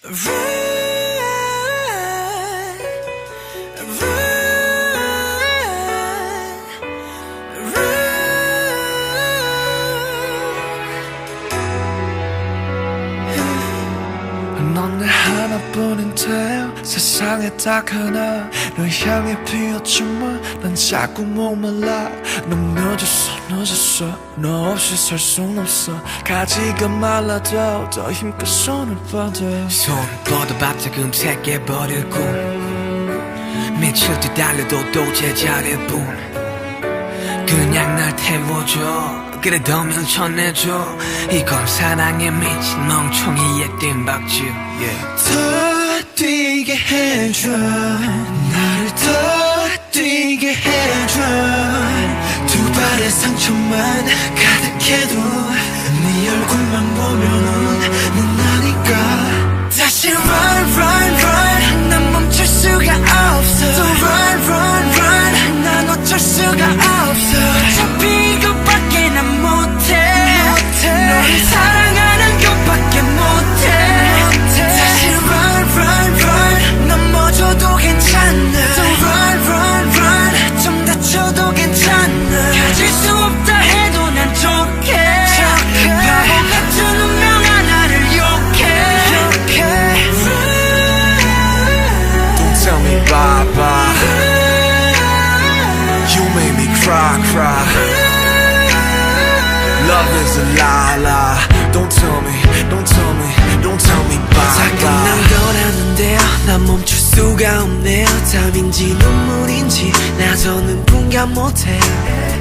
넌 내 하나뿐인데 세상에 딱 하나 널 향해 피었지만 난 자꾸 목말라. 너무 늦었어 너 없이 살 순 없어. 가지가 말라도 더 힘껏 손을 뻗어. 손 뻗어봤자 금세 버릴 꿈. 며칠 뒤 달려도 또 제자리일 뿐. 그냥 날 태워줘. 그래 더 명천해줘. 이건 사랑에 미친 멍청이의 뜀박질. 더 뛰게 해줘. 나를 더 뛰게 해줘. 두 발의 상처만 가득해도 네 얼굴만 보면은 난 나니까. 다시 run 난 멈출 수가 없어. 또 run 난 어쩔 수가 없어. 어차피 이것밖에 난 못해. 너를 사랑하는 것밖에 못해. 다시 run 넘어져도 괜찮아. 또 run 좀 다쳐도 괜찮아. 가질 수 없다 해도 난 좋게. 바보 같은 운명 하나를 욕해. Don't tell me bye bye. You made me cry. Love is a lie. Don't tell me bye 다 끝난 거라는데요. 난 멈출 수가 없네요. 땀인지 눈물인지 나서는 분간 못해요.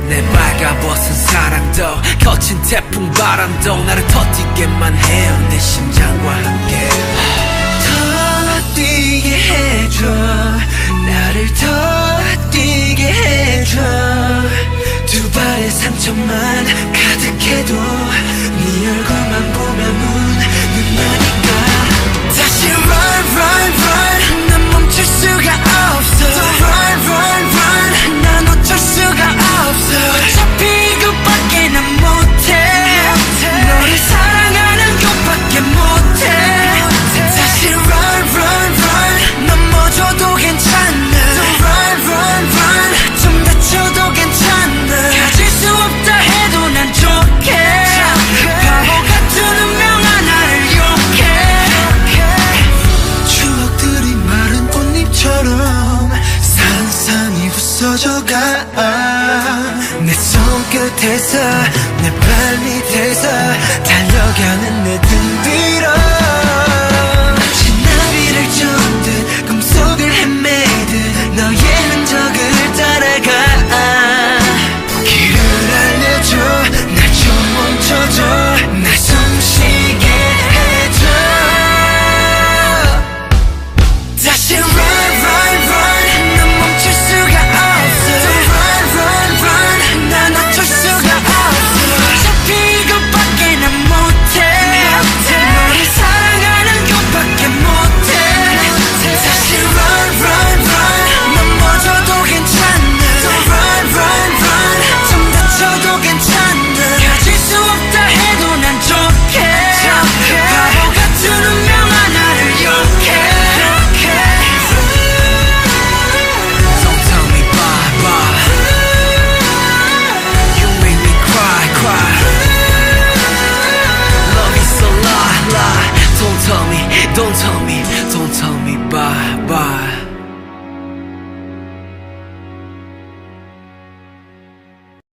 내 발가벗은 사랑도 거친 태풍 바람도 나를 터뜨리게만 해요. 내 심장과 함께 더 뛰게 해줘. 나를 더 뛰게 해줘. 두 발의 상처만 가득해도 네 얼굴만 보면은 난 나니까. 다시 run 난 멈출 수가 없어. 또 run 난 어쩔 수가 없어. 어차피 이것밖에 난 못해. 너를 사랑하는 것밖에 못해. 다시 run 넘어져도 괜찮아. 또 run 좀 다쳐도 괜찮아. 가질 수 없다 해도 난 좋게. 바보 같은 운명 하나를 욕해. 추억들이 마른 꽃잎처럼 산산이 부서져가. 내 손끝에서